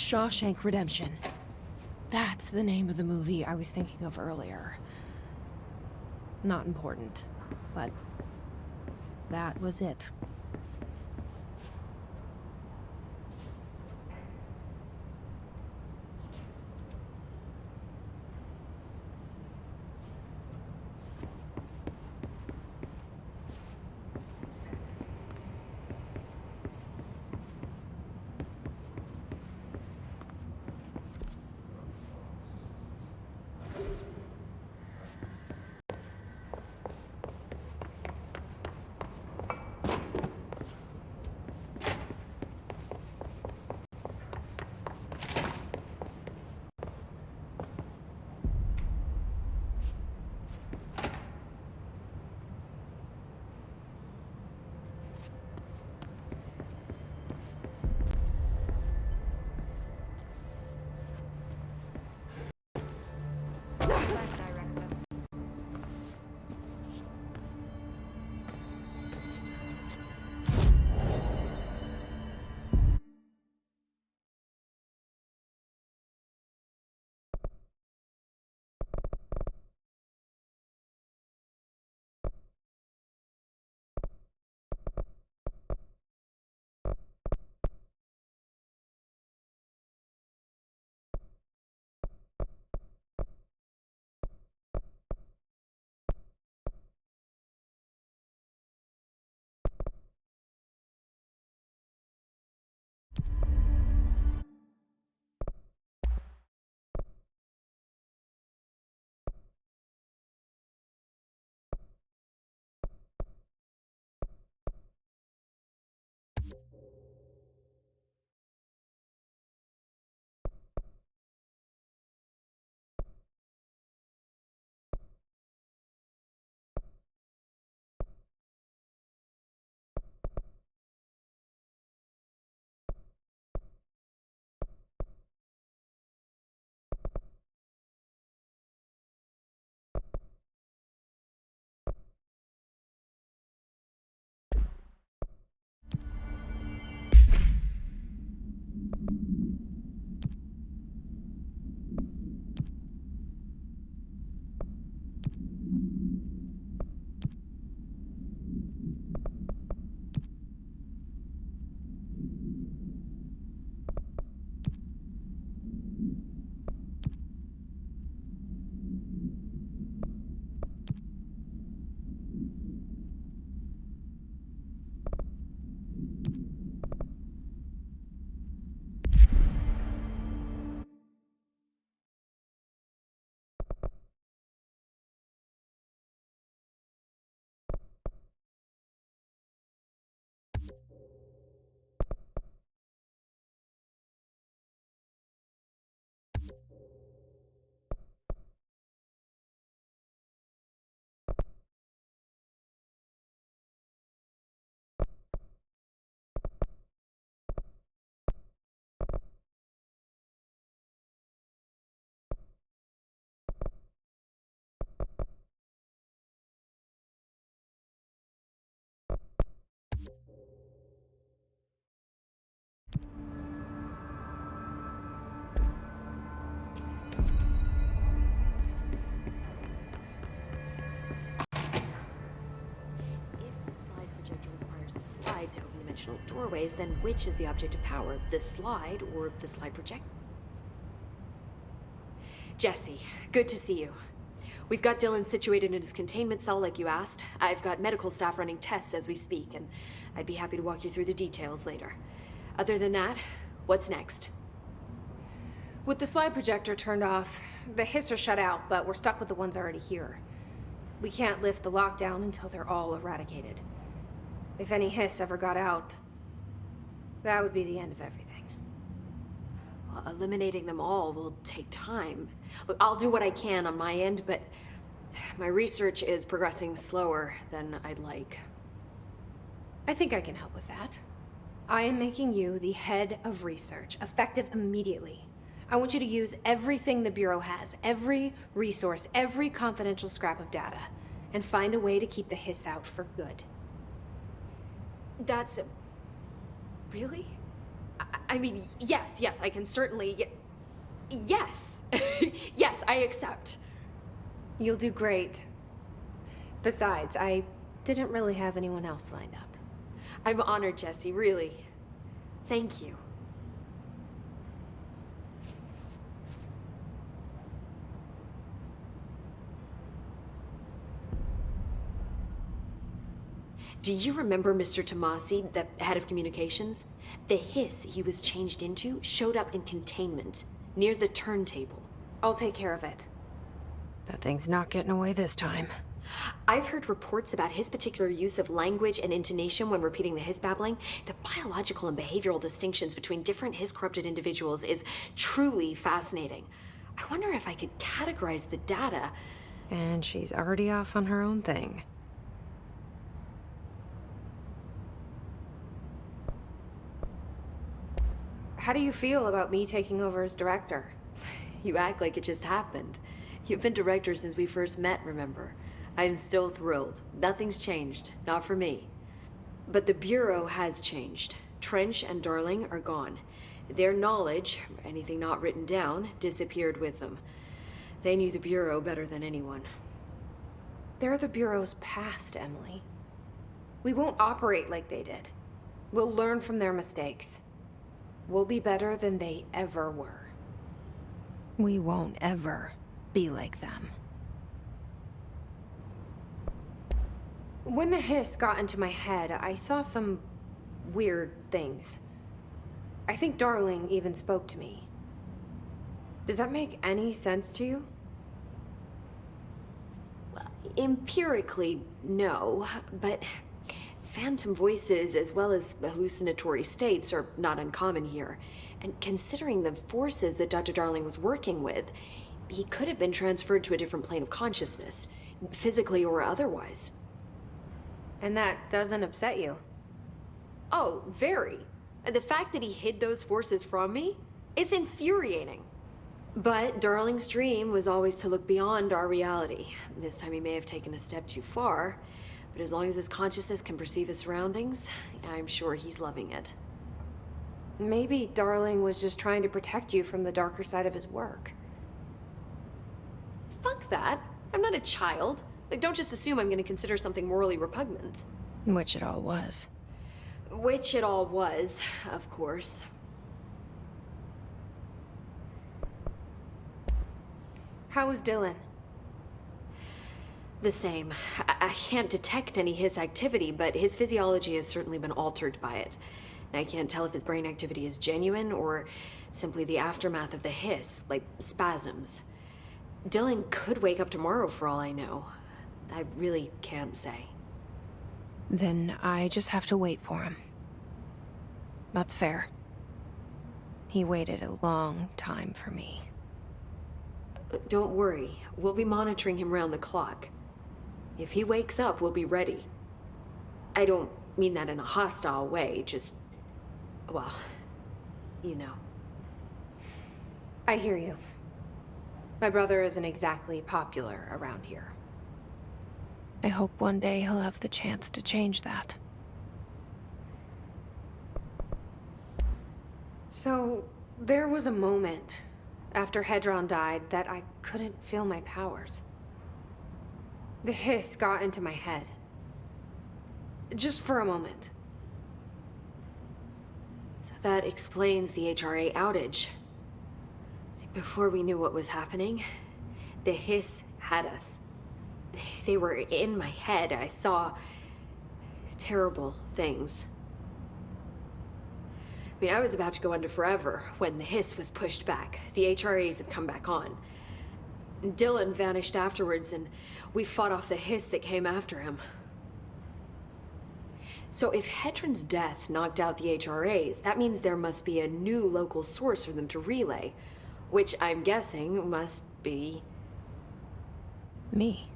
Shawshank Redemption. That's the name of the movie I was thinking of earlier. Not important, but that was it. Slide to open dimensional doorways, then which is the object of power, the slide or the slide project? Jesse, good to see you. We've got Dylan situated in his containment cell like you asked. I've got medical staff running tests as we speak, and I'd be happy to walk you through the details later. Other than that, what's next? With the slide projector turned off, the hiss are shut out, but we're stuck with the ones already here. We can't lift the lockdown until they're all eradicated. If any hiss ever got out, that would be the end of everything. Well, eliminating them all will take time. Look, I'll do what I can on my end, but my research is progressing slower than I'd like. I think I can help with that. I am making you the head of research, effective immediately. I want you to use everything the Bureau has, every resource, every confidential scrap of data, and find a way to keep the hiss out for good. That's... really? I mean, yes, I can certainly... Yes. Yes, I accept. You'll do great. Besides, I didn't really have anyone else lined up. I'm honored, Jesse, really. Thank you. Do you remember Mr. Tomasi, the head of communications? The hiss he was changed into showed up in containment, near the turntable. I'll take care of it. That thing's not getting away this time. I've heard reports about his particular use of language and intonation when repeating the hiss babbling. The biological and behavioral distinctions between different hiss-corrupted individuals is truly fascinating. I wonder if I could categorize the data. And she's already off on her own thing. How do you feel about me taking over as director? You act like it just happened. You've been director since we first met, remember? I'm still thrilled. Nothing's changed. Not for me. But the Bureau has changed. Trench and Darling are gone. Their knowledge, anything not written down, disappeared with them. They knew the Bureau better than anyone. They're the Bureau's past, Emily. We won't operate like they did. We'll learn from their mistakes. We'll be better than they ever were. We won't ever be like them. When the hiss got into my head, I saw some weird things. I think Darling even spoke to me. Does that make any sense to you? Empirically, no, but phantom voices as well as hallucinatory states are not uncommon here. And considering the forces that Dr. Darling was working with, he could have been transferred to a different plane of consciousness, physically or otherwise. And that doesn't upset you? Oh, very. And the fact that he hid those forces from me, it's infuriating. But Darling's dream was always to look beyond our reality. This time he may have taken a step too far, but as long as his consciousness can perceive his surroundings, I'm sure he's loving it. Maybe Darling was just trying to protect you from the darker side of his work. Fuck that. I'm not a child. Like, don't just assume I'm gonna consider something morally repugnant. Which it all was. Which it all was, of course. How was Dylan? The same. I can't detect any his activity, but his physiology has certainly been altered by it. And I can't tell if his brain activity is genuine or simply the aftermath of the hiss, like spasms. Dylan could wake up tomorrow for all I know. I really can't say. Then I just have to wait for him. That's fair. He waited a long time for me. Don't worry. We'll be monitoring him round the clock. If he wakes up, we'll be ready. I don't mean that in a hostile way, just... well, you know. I hear you. My brother isn't exactly popular around here. I hope one day he'll have the chance to change that. So, there was a moment after Hedron died that I couldn't feel my powers. The hiss got into my head. Just for a moment. So that explains the HRA outage. Before we knew what was happening, the hiss had us. They were in my head. I saw terrible things. I mean, I was about to go under forever when the hiss was pushed back. The HRAs had come back on. Dylan vanished afterwards, and we fought off the hiss that came after him. So if Hedron's death knocked out the HRAs, that means there must be a new local source for them to relay, which I'm guessing must be... Me.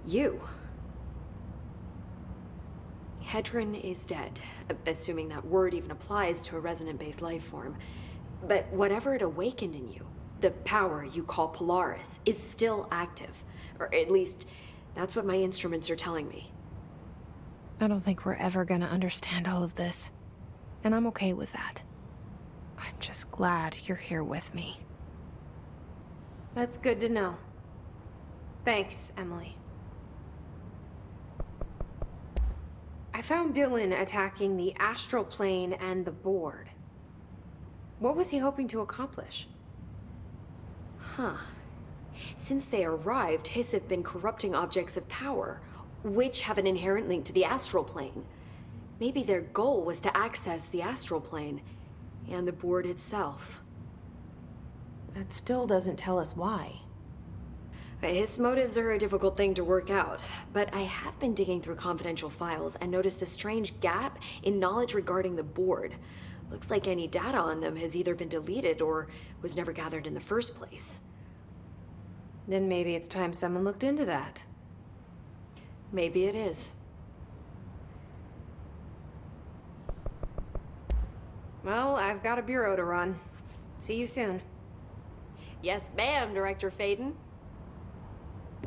you. Hedron is dead, assuming that word even applies to a resonant-based life form. But whatever it awakened in you, the power you call Polaris, is still active. Or at least, that's what my instruments are telling me. I don't think we're ever gonna understand all of this. and I'm okay with that. I'm just glad you're here with me. That's good to know. Thanks, Emily. I found Dylan attacking the astral plane and the board. What was he hoping to accomplish? Huh. Since they arrived, Hiss have been corrupting objects of power, which have an inherent link to the astral plane. Maybe their goal was to access the astral plane and the board itself. That still doesn't tell us why. His motives are a difficult thing to work out, but I have been digging through confidential files and noticed a strange gap in knowledge regarding the board. Looks like any data on them has either been deleted or was never gathered in the first place. Then maybe it's time someone looked into that. Maybe it is. Well, I've got a bureau to run. See you soon. Yes, ma'am, Director Faden.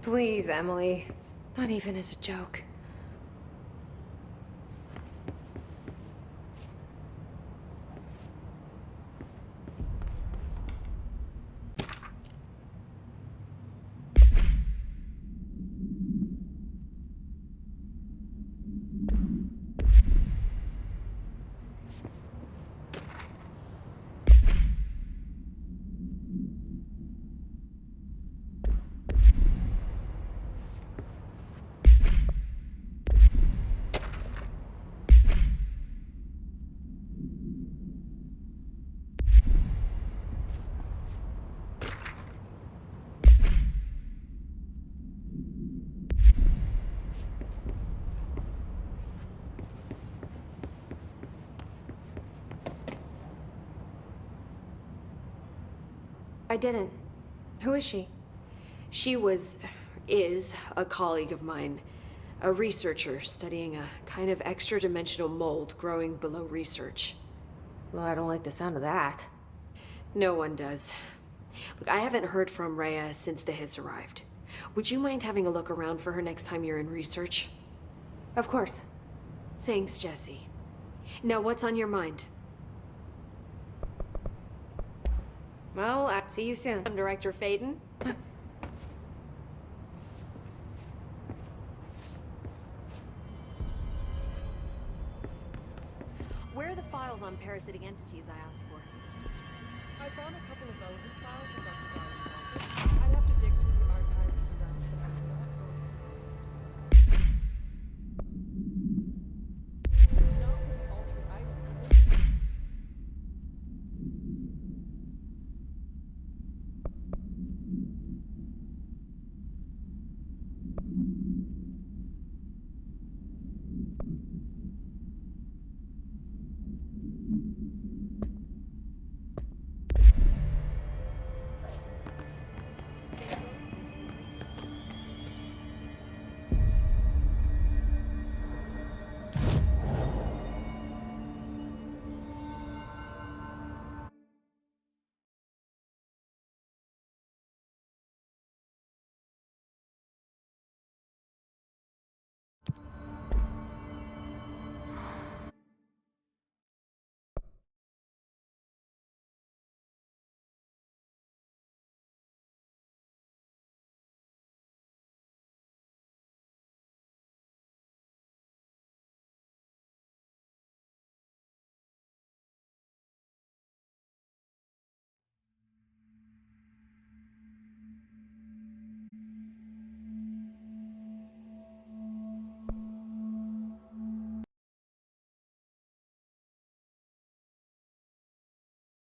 Please, Emily. Not even as a joke. I didn't. Who is she? She is a colleague of mine. A researcher studying a kind of extra-dimensional mold growing below research. Well, I don't like the sound of that. No one does. Look, I haven't heard from Rhea since the Hiss arrived. Would you mind having a look around for her next time you're in research? Of course. Thanks, Jesse. Now, what's on your mind? Well, I'll see you soon. I'm Director Faden. Where are the files on parasitic entities I asked for? I found a couple of relevant files in Dr. Darling's office. I'd have to dig through